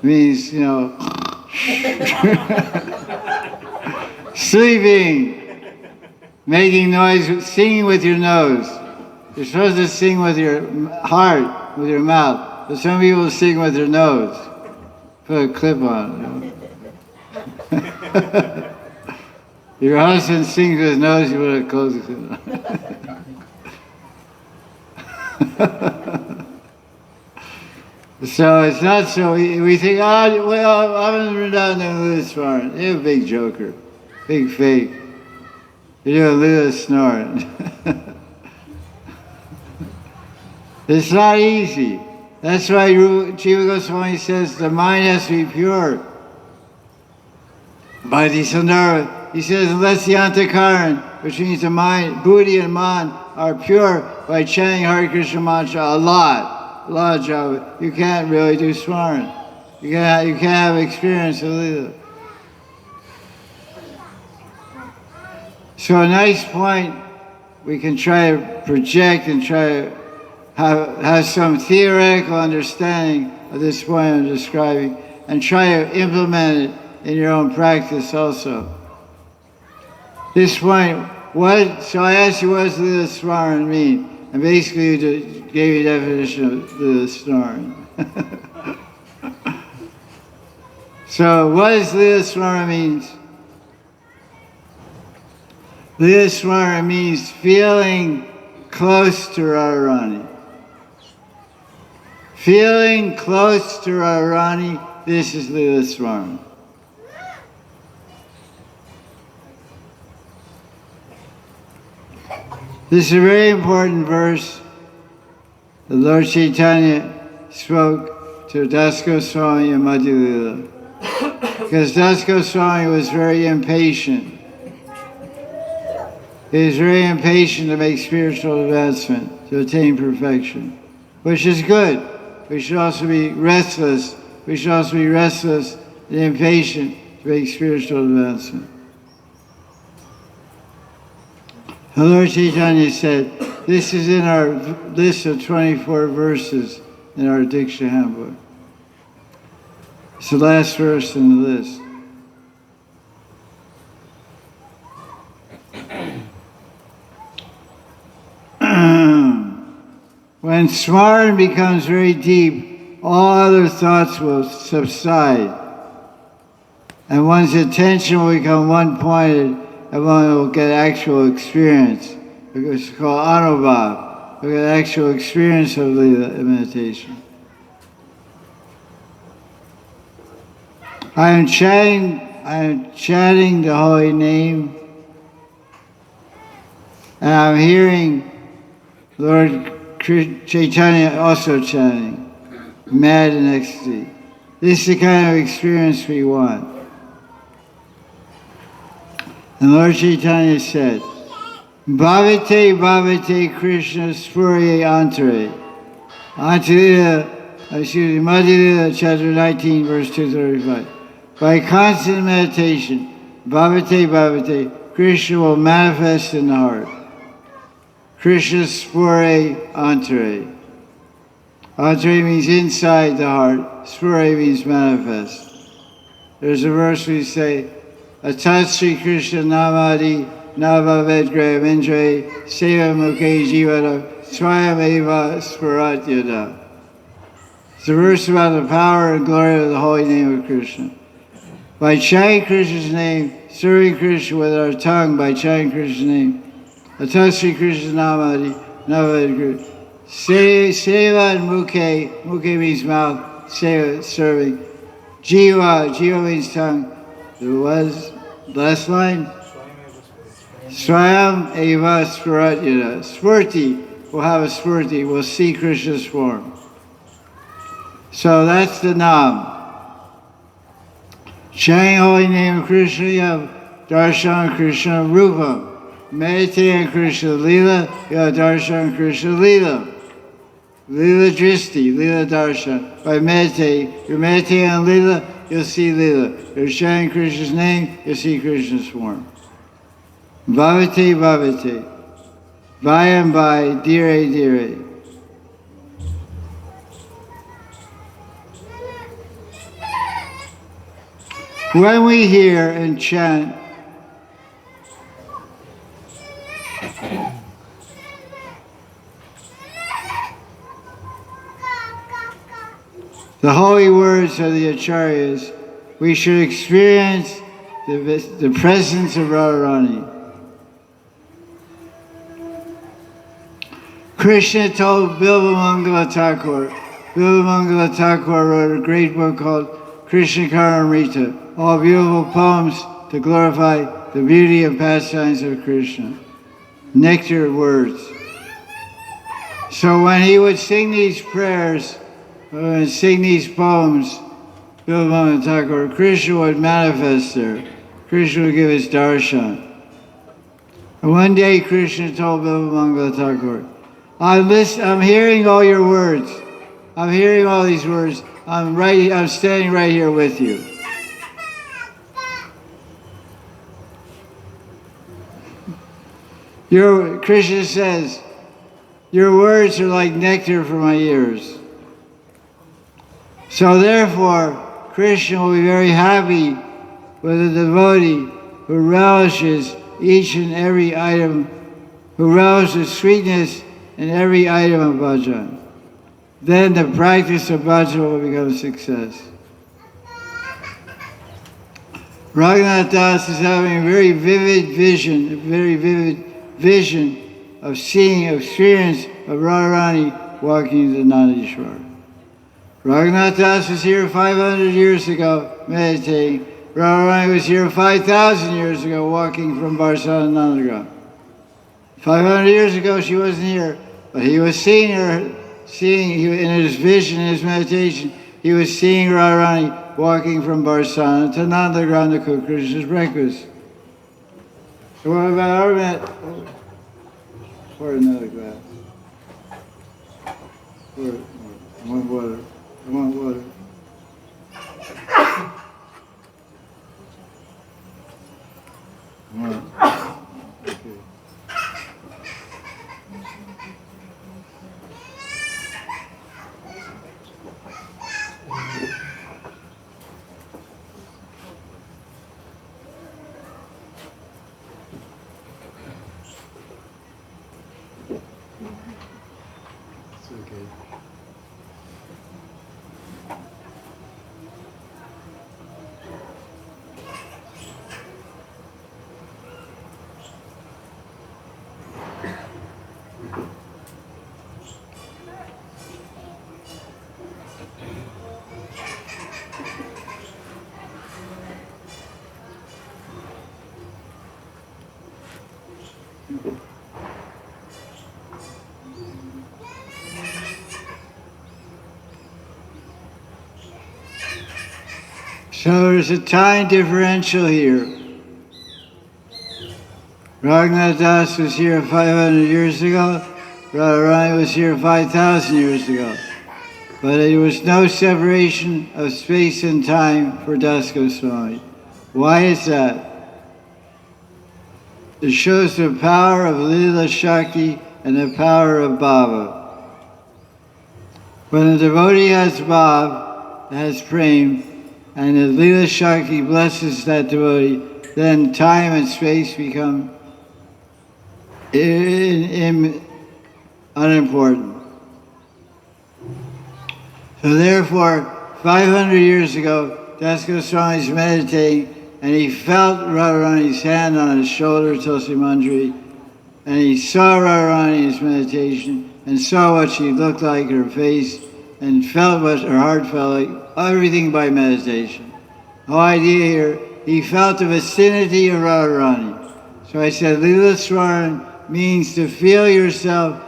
Means, sleeping, making noise, singing with your nose. You're supposed to sing with your heart, with your mouth. But some people sing with their nose. Put a clip on it. Your husband sings with his nose, you put a close clip on. So it's not so, we think, I'm not doing Lila Smaran. You're a big joker, big fake. You're doing Lila Snorin. It's not easy. That's why Jiva Goswami says the mind has to be pure. By the Sundara, he says, unless the Antakaran, which means the mind, Buddhi and Man, are pure by chanting Hare Krishna mantra a lot of japa, you can't really do Smaran. You can't have experience of Lila. So a nice point we can try to project and try to have some theoretical understanding of this point I'm describing and try to implement it in your own practice also. This point, so I asked you what does Lila Smaran mean? And basically you just gave you a definition of Lila Smaran. So what does Lila Smaran means? Lila Smaran means feeling close to Radharani. Feeling close to Radharani, this is Lila Smaran. This is a very important verse. The Lord Chaitanya spoke to Das Goswami and Madhya Lila. Because Das Goswami was very impatient. He was very impatient to make spiritual advancement, to attain perfection, which is good. We should also be restless. We should also be restless and impatient to make spiritual advancement. The Lord Chaitanya said, this is in our list of 24 verses in our Diksha handbook. It's the last verse in the list. When Smaran becomes very deep, all other thoughts will subside. And one's attention will become one-pointed and one will get actual experience. It's called Anubhav. We'll get actual experience of Lila meditation. I am chanting the holy name, and I'm hearing Lord Chaitanya also chanting, mad in ecstasy. This is the kind of experience we want. And Lord Chaitanya said, Bhavate Bhavate Krishna Spurye Antare. Madhya Lila, chapter 19, verse 235. By constant meditation, bhavate, Krishna will manifest in the heart. Krishna spore entre. Entre means inside the heart. Spore means manifest. There's a verse we say, Atat Sri Krishna Namadi Navavedgra Indre Seva Mukhe Jivada Swayam Eva Sparat Yada. It's a verse about the power and glory of the holy name of Krishna. By chanting Krishna's name, serving Krishna with our tongue by chanting Krishna's name, Atat Sri Krishna Namadi Navavedgra. Seva and Mukhe means mouth, Seva, serving. Jiva means tongue. There was last line. Swayam eva spuratyada. Spurti will have a spurti, will see Krishna's form. So that's the Nam. Chanting holy name of Krishna, you have darshan Krishna Rupa. Meditating on Krishna Lila, you have darshan Krishna Lila. Lila Dristi, Lila Darshan. By meditating, you're meditating on Lila, you'll see Lila. You're chanting Krishna's name, you'll see Krishna's form. Bhavate. By and by, dire. When we hear and chant, the holy words of the Acharyas, we should experience the presence of Radharani. Krishna told Vilapa Thakur wrote a great book called Krishna Karamrita, all beautiful poems to glorify the beauty and pastimes of Krishna. Nectar words. So when he would sing these prayers, and sing these poems, Vilapa Thakur, Krishna would manifest there. Krishna would give his darshan. And one day Krishna told Vilapa Thakur, I'm hearing all your words. I'm hearing all these words. I'm standing right here with you. Krishna says, your words are like nectar for my ears. So therefore, Krishna will be very happy with a devotee who relishes each and every item, who relishes sweetness in every item of bhajan. Then the practice of bhajan will become a success. Raghunatha Das is having a very vivid vision of seeing, experience of Radharani walking to Nandishwar. Raghunatha Das was here 500 years ago meditating. Radharani was here 5,000 years ago walking from Barsana Nandagram. 500 years ago she wasn't here, but he was seeing her, in his vision, in his meditation, he was seeing Radharani walking from Barsana to Nandagram to cook Krishna's breakfast. So what about our pour another glass. I want water. Okay. It's okay. So there's a time differential here. Raghunatha Das was here 500 years ago. Radharani was here 5,000 years ago. but there was no separation of space and time for Das Goswami. Why is that? It shows the power of Leela Shakti and the power of Baba. When a devotee has Baba, has Prem, and the Leela Shakti blesses that devotee, then time and space become unimportant. So therefore, 500 years ago, Das Goswami was meditating, and he felt Radharani's hand on his shoulder, Tulsi Manjari, and he saw Radharani in his meditation, and saw what she looked like, her face, and felt what her heart felt like, everything by meditation. No idea here, he felt the vicinity of Radharani. So I said, Leela Smaran means to feel yourself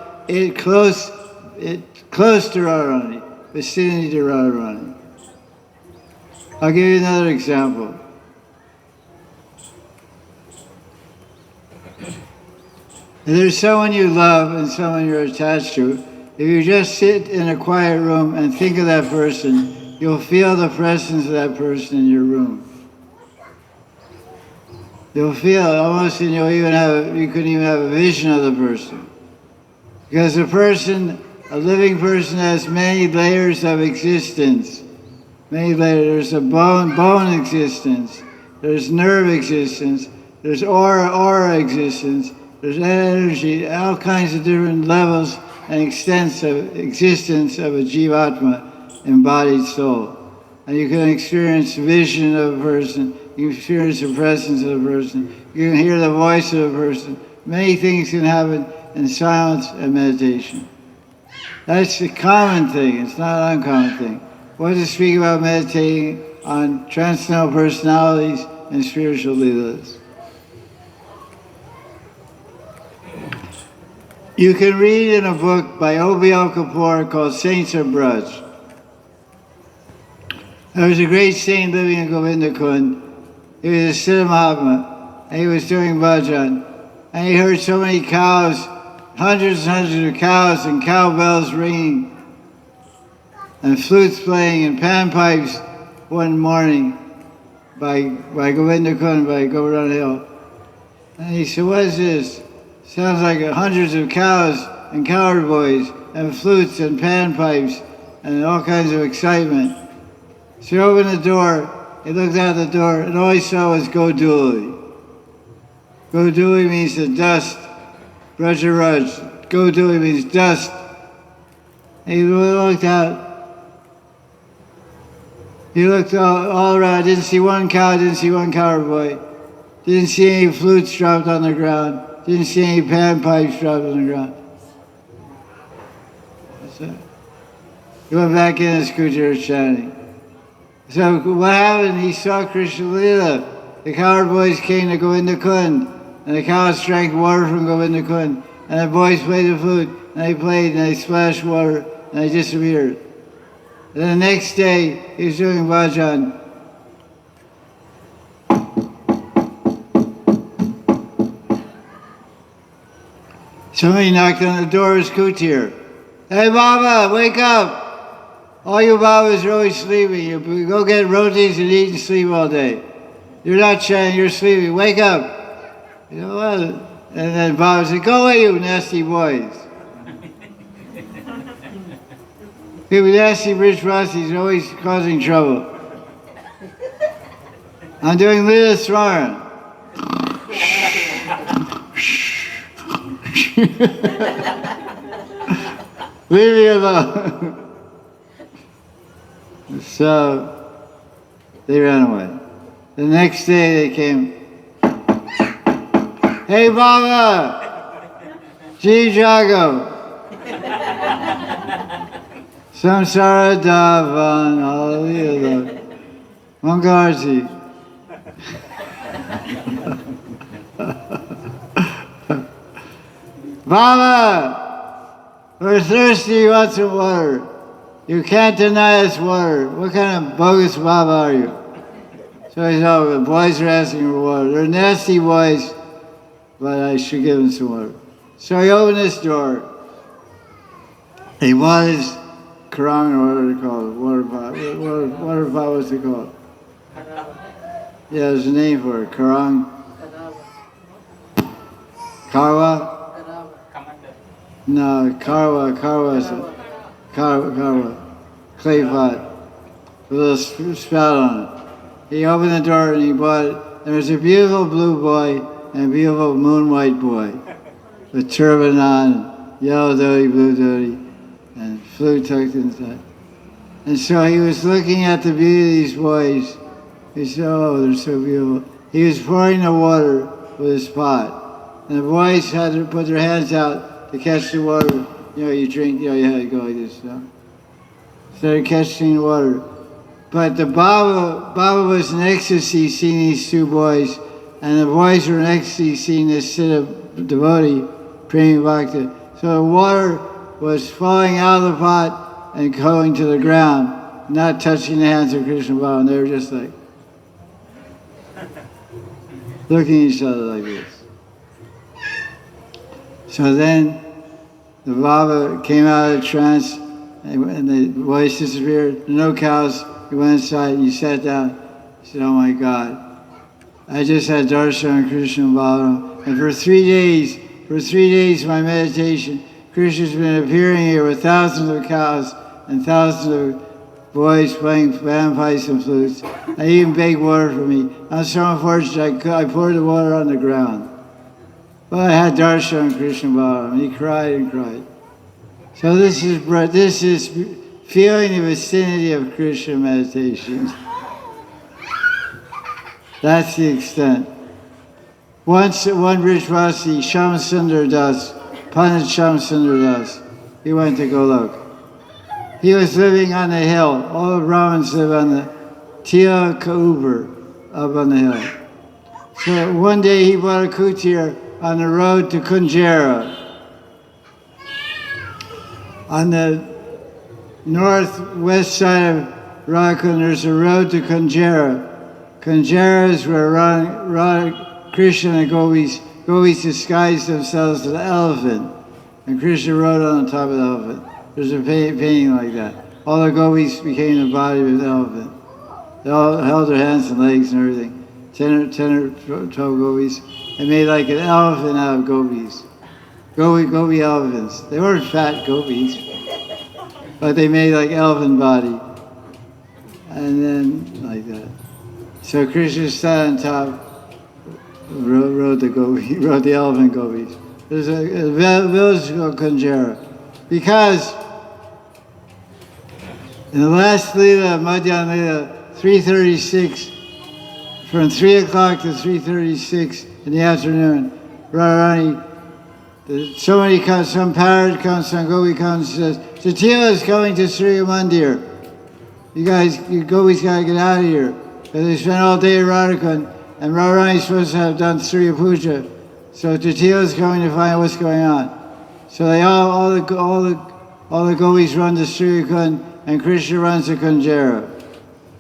close to Radharani, vicinity to Radharani. I'll give you another example. If there's someone you love and someone you're attached to, if you just sit in a quiet room and think of that person, you'll feel the presence of that person in your room. You'll feel it almost, and you couldn't even have a vision of the person. Because a living person has many layers of existence. Many layers. There's a bone existence. There's nerve existence. There's aura existence. There's energy, all kinds of different levels and extents of existence of a Jivatma, embodied soul. And you can experience vision of a person, you can experience the presence of a person, you can hear the voice of a person. Many things can happen in silence and meditation. That's a common thing, it's not an uncommon thing. What to speak about meditating on transcendental personalities and spiritual leelas. You can read in a book by O.B.L. Kapoor called Saints of Braj. There was a great saint living in Govindakund. He was a Siddha Mahatma, and he was doing bhajan. And he heard so many cows, hundreds and hundreds of cows, and cowbells ringing, and flutes playing, and panpipes one morning by Govindakund, by Govardhan Hill. And he said, what is this? Sounds like hundreds of cows and cowherd boys and flutes and panpipes and all kinds of excitement. So he opened the door, he looked out the door, and all he saw was Goduli. Goduli means the dust, Brajaraj. Goduli means dust. And he looked out, he looked all around, didn't see one cow, didn't see one cowherd boy, didn't see any flutes dropped on the ground. Didn't see any panpipes dropped on the ground. That's it. He went back in and Scooter chanting. So what happened? He saw Krishna Leela. The cowherd boys came to Govindakund, and the cows drank water from Govindakund, and the boys played the flute, and they played, and they splashed water, and they disappeared. And the next day, he was doing bhajan. Somebody knocked on the door of Scooter. Hey Baba, wake up! All you Babas are always sleeping. You go get rotis and eat and sleep all day. You're not chanting, you're sleeping. Wake up! You know what? And then Baba said, go away, you nasty boys. People nasty rich Rasis are always causing trouble. I'm doing Leela Smaran. Leave me alone. So they ran away. The next day they came. Hey Baba! Ji Jago! Samsara Davan, hallelujah. Mangarji. Baba! We're thirsty, you want some water. You can't deny us water. What kind of bogus Baba are you? So he said, oh, the boys are asking for water. They're nasty boys, but I should give them some water. So he opened this door. He wanted Karang, or what do they call it? Water pot. Water pot, what's it called? Karava. Yeah, there's a name for it. Karang. Karava. Karwa? Karava. Commander. No, Karwa. Karwa. Clay pot. With a little spout on it. He opened the door and he bought it. There was a beautiful blue boy and a beautiful moon white boy with turban on, yellow dhoti, blue dhoti, and flute tucked inside. And so he was looking at the beauty of these boys. He said, oh, they're so beautiful. He was pouring the water with his pot. And the boys had to put their hands out to catch the water. You know, you drink, you had to go like this, you know. Started catching the water. But the Baba was in ecstasy seeing these two boys, and the boys were in ecstasy seeing this siddha devotee praying bhakti. So the water was falling out of the pot and going to the ground, not touching the hands of Krishna Baba. And they were just like looking at each other like this. So then the Baba came out of the trance, and the boys disappeared. No cows. He went inside and he sat down. He said, oh my God, I just had darshan of Krishna Baba. And for 3 days of my meditation, Krishna's been appearing here with thousands of cows and thousands of boys playing bagpipes and flutes. I even begged water for me. I'm so unfortunate I poured the water on the ground. But I had darshan of Krishna Baba, and he cried and cried. So this is feeling the vicinity of Krishna meditation. That's the extent. Once one Brajvasi, Shamsundar Das, Pandit Shamsundar Das, he went to Golok. He was living on the hill. All the Brahmins live on the Tila Kauber, up on the hill. So one day he bought a kutir on the road to Kunjara. On the northwest side of Radhakund, there's a road to Kunjara. Kunjara is where Radha, Krishna and Gopis disguised themselves as an elephant, and Krishna rode on the top of the elephant. There's a painting like that. All the Gopis became the body of the elephant. They all held their hands and legs and everything. 10 or 12 Gopis. They made like an elephant out of Gopis. Gopi elephants. They weren't fat Gopis, but they made like elephant body. And then like that. So Krishna sat on top, rode the elephant Gopis. There's a village called Kunjara. Because in the last Leela, Madhyan Leela, 3:36, from 3 o'clock to 3:36 in the afternoon, Radharani, some parrot comes, some Gopi comes and says, Jatila is going to Sri Mandir. You Gopis got to get out of here. Because they spent all day at Radhakund, and Radharani is supposed to have done Surya Puja. So Jatila is going to find out what's going on. So they all the Gopis run to Surya Kund, and Krishna runs to Kunjara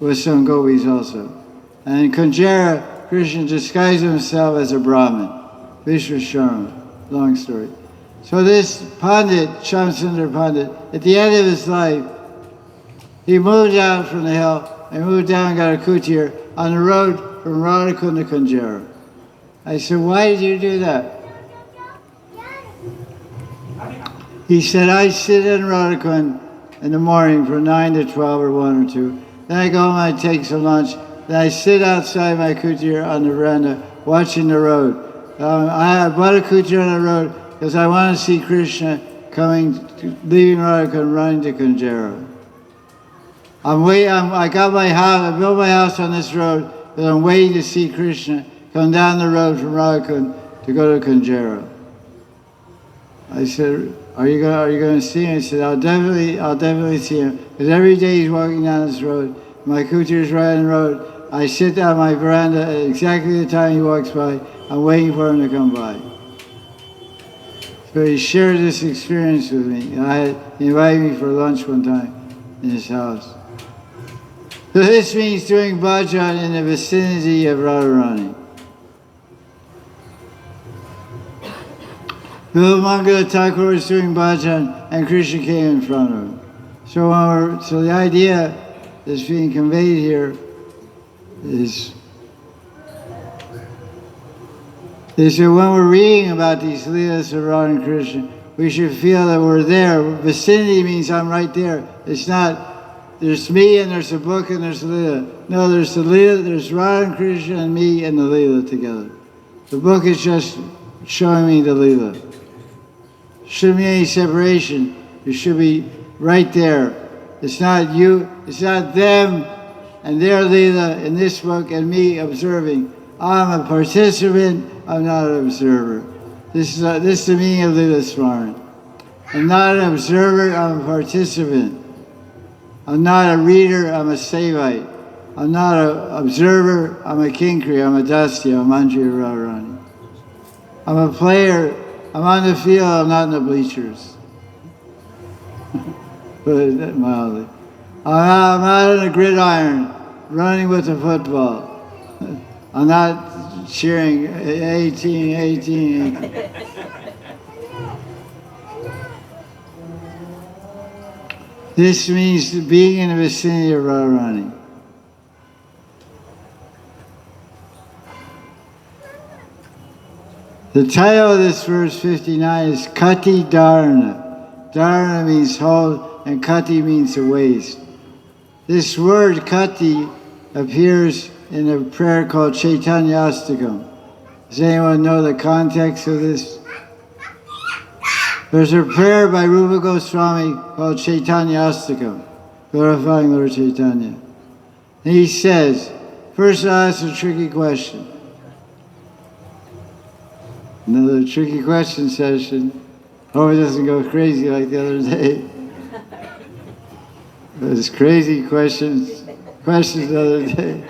with some Gopis also. And in Kunjara, Krishna disguised himself as a Brahmin, Vishwa Sharma. Long story. So this Pandit, Shamsundar Pandit, at the end of his life, he moved out from the hill and moved down and got a kutir on the road from Radhakund to Kunjara. I said, why did you do that? He said, I sit in Radhakund in the morning from 9 to 12 or 1 or 2. Then I go home and I take some lunch. Then I sit outside my kutir on the veranda watching the road. I bought a kutir on the road because I want to see Krishna leaving Radhakund, running to Kunjara. I got my house, I built my house on this road because I'm waiting to see Krishna come down the road from Radhakund to go to Kunjara. I said, are you going to see him? He said, I'll definitely see him. Because every day he's walking down this road. My kutir is right on the road. I sit down my veranda at exactly the time he walks by. I'm waiting for him to come by. So he shared this experience with me. He invited me for lunch one time in his house. So this means doing bhajan in the vicinity of Radharani. Vilapa Kusumanjali was doing bhajan and Krishna came in front of him. So the idea that's being conveyed here is that when we're reading about these Leelas of Radha and Krishna, we should feel that we're there. Vicinity means I'm right there. It's not, there's me and there's a book and there's a Leela. No, there's the Leela, there's Radha and Krishna and me and the Leela together. The book is just showing me the Leela. Shouldn't be any separation. You should be right there. It's not you, it's not them and their Leela in this book and me observing. I'm a participant, I'm not an observer. This is the meaning of Leela Smaran. I'm not an observer, I'm a participant. I'm not a reader, I'm a Sevite. I'm not an observer, I'm a Kinkri, I'm a dasi, I'm a Manjari Radharani. I'm a player, I'm on the field, I'm not in the bleachers. Put it mildly. I'm not on a gridiron, running with the football. I'm not cheering 18, 18, 18. This means being in the vicinity of Radharani. The title of this verse 59 is Kati Dharana. Dharana means hold and Kati means the waist. This word Kati appears in a prayer called Chaitanya Astakam. Does anyone know the context of this? There's a prayer by Rupa Goswami called Chaitanya Astakam, glorifying Lord Chaitanya. And he says, first I'll ask a tricky question. Another tricky question session. Hope it doesn't go crazy like the other day. There's crazy questions the other day.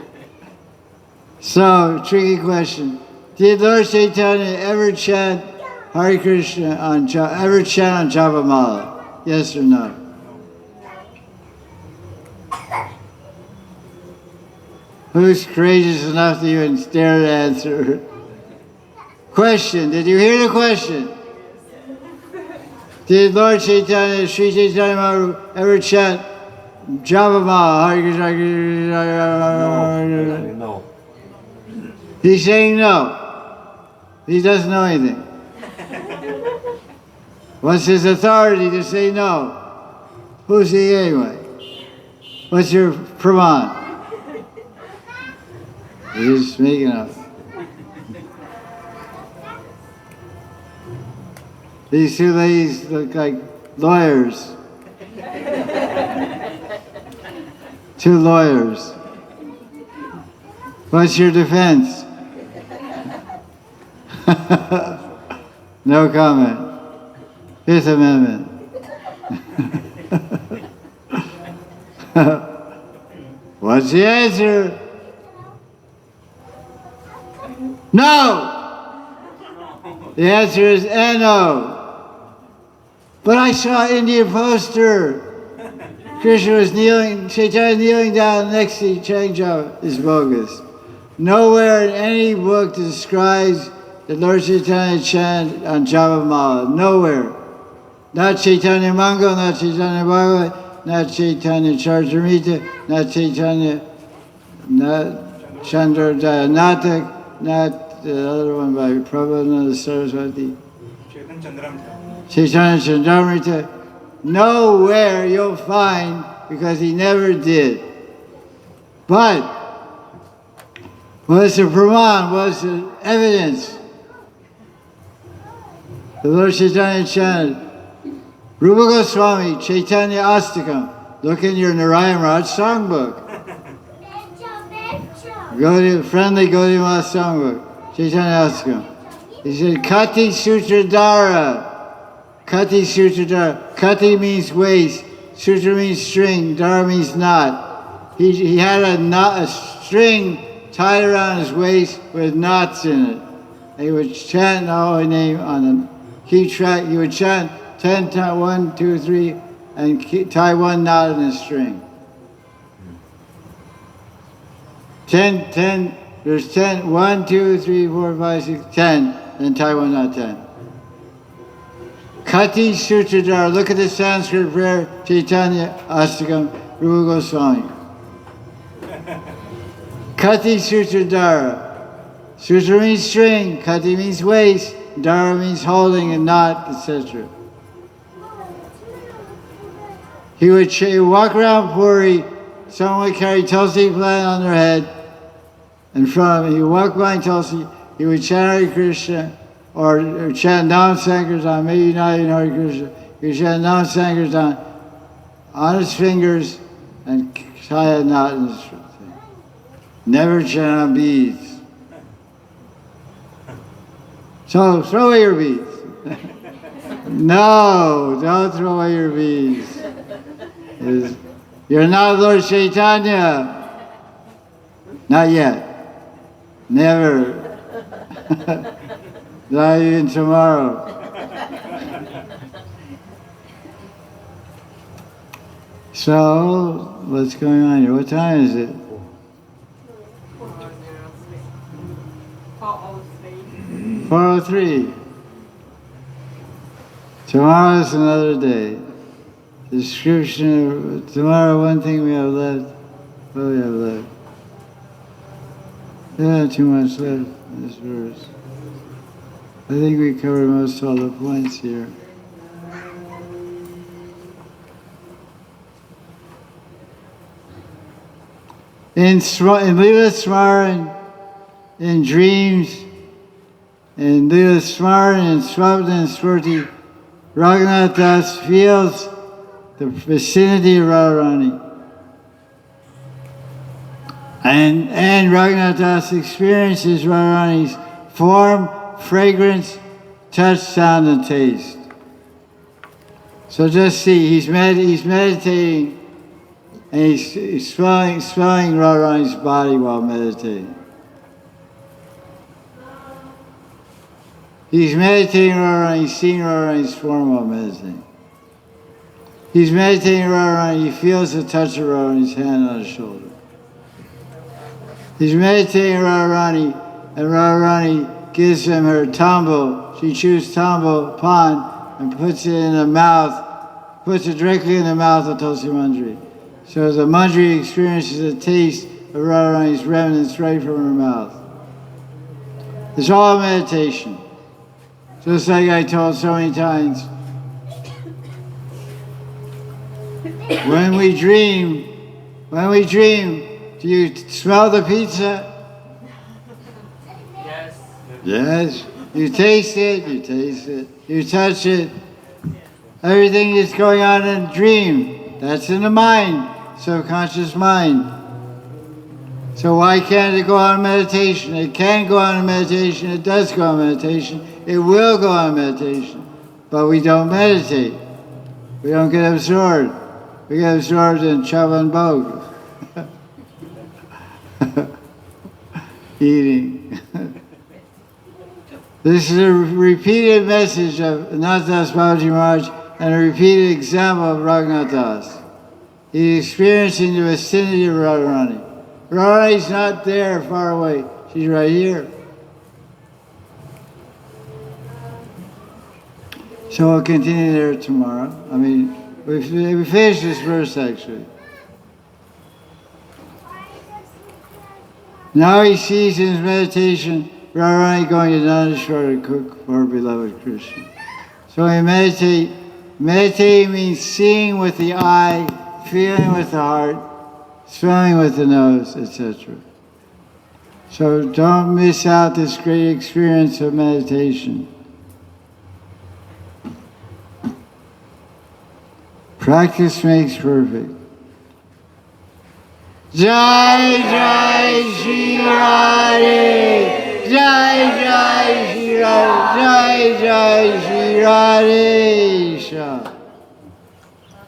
So, tricky question. Did Lord Chaitanya ever chant Hare Krishna ever chant on Javamala? Yes or no? Who's courageous enough to even dare to answer? Question, did you hear the question? Did Lord Chaitanya, Sri Chaitanya Maharaj ever chant Javamala, Hare Krishna, Hare Krishna? No. He's saying no. He doesn't know anything. What's his authority to say no? Who's he anyway? What's your praman? He's just making up. These two ladies look like lawyers. Two lawyers. What's your defense? No comment. Fifth Amendment. What's the answer? No! The answer is no. But I saw an Indian poster. Krishna was kneeling, Chaitanya kneeling down next to Changjava is bogus. Nowhere in any book describes that Lord Chaitanya chanted on Javamala. Nowhere. Not Chaitanya Mangal, not Chaitanya Bhagavat, not Chaitanya Charitamrita, not Chaitanya, not Chandra Dayanatak, not the other one by Prabhupada Saraswati. Chaitanya Chandramrita. Nowhere you'll find, because he never did. But what's the praman? What's the evidence? The Lord Chaitanya chanted, Rupa Goswami, Chaitanya Astakam. Look in your Narayan Raj songbook. Go to Gaudiya songbook, Chaitanya Astakam. He said, Kati Sutradhara. Kati Sutradhara. Kati means waist, Sutra means string, Dhara means knot. He had a string tied around his waist with knots in it. And he would chant the holy name on a key track. He would chant 10 times, 1, 2, 3, and tie one knot in his string. 10, there's 10, 1, 2, 3, 4, 5, 6, 10, and tie one knot 10. Kati Sutradhara. Look at the Sanskrit prayer, Chaitanya Astakam, Rupa Goswami. Kati Sutradhara. Sutra means string, Kati means waist, Dara means holding and knot, etc. He would walk around Puri, someone would carry Tulsi plant on their head, in front of him. He would walk by Tulsi, he would chant Hare Krishna, or chant Nam Sankirtan, maybe not even Hare Krishna. He would chant Nam Sankirtan on his fingers and tie a knot in his thing. Never chant on beads. So throw away your beads. No, don't throw away your beads. You're not Lord Chaitanya. Not yet. Never. Not even tomorrow. So, what's going on here? What time is it? 4:03. Tomorrow's another day. Description of tomorrow, one thing we have left. What do we have left? Yeah, too much left in this verse. I think we covered most all the points here. In Leela Smaran, in dreams, in Leela Smaran, and Swapna and Smriti, Raghunatha Das feels the vicinity of Radharani. And Raghunatha Das experiences Radharani's form, fragrance, touch, sound, and taste. So just see, he's meditating, and he's smelling Radharani's body while meditating. He's meditating Radharani, he's seeing Radharani's form while meditating. He's meditating Radharani, he feels the touch of Radharani's hand on his shoulder. He's meditating Radharani, and Radharani gives him her tambo. She chews tambo, pan, and puts it in the mouth, puts it directly in the mouth of Tulsi Manjari. So the Manjari experiences a taste of Radharani's remnants right from her mouth. It's all meditation. Just like I told so many times, when we dream, do you smell the pizza? Yes. Yes. You taste it, you touch it. Everything is going on in a dream. That's in the mind, subconscious mind. So why can't it go on meditation? It can go on meditation, it does go on meditation, it will go on meditation. But we don't meditate. We don't get absorbed. We get absorbed in Chavan Bhog. Eating. This is a repeated message of Anantadas Babaji Maharaj and a repeated example of Raghunatha Das. He's experiencing the vicinity of Radharani. Radharani's not there far away. She's right here. So we'll continue there tomorrow. I mean, we finished this verse actually. Now he sees in his meditation Radharani going to Nandeshwar to cook for her beloved Krishna. So we meditate. Meditating means seeing with the eye, feeling with the heart, smelling with the nose, etc. So don't miss out this great experience of meditation. Practice makes perfect. Jai Jai Sri Radhe, Jai Jai Sri Radhe, Jai Jai Sri Radhe.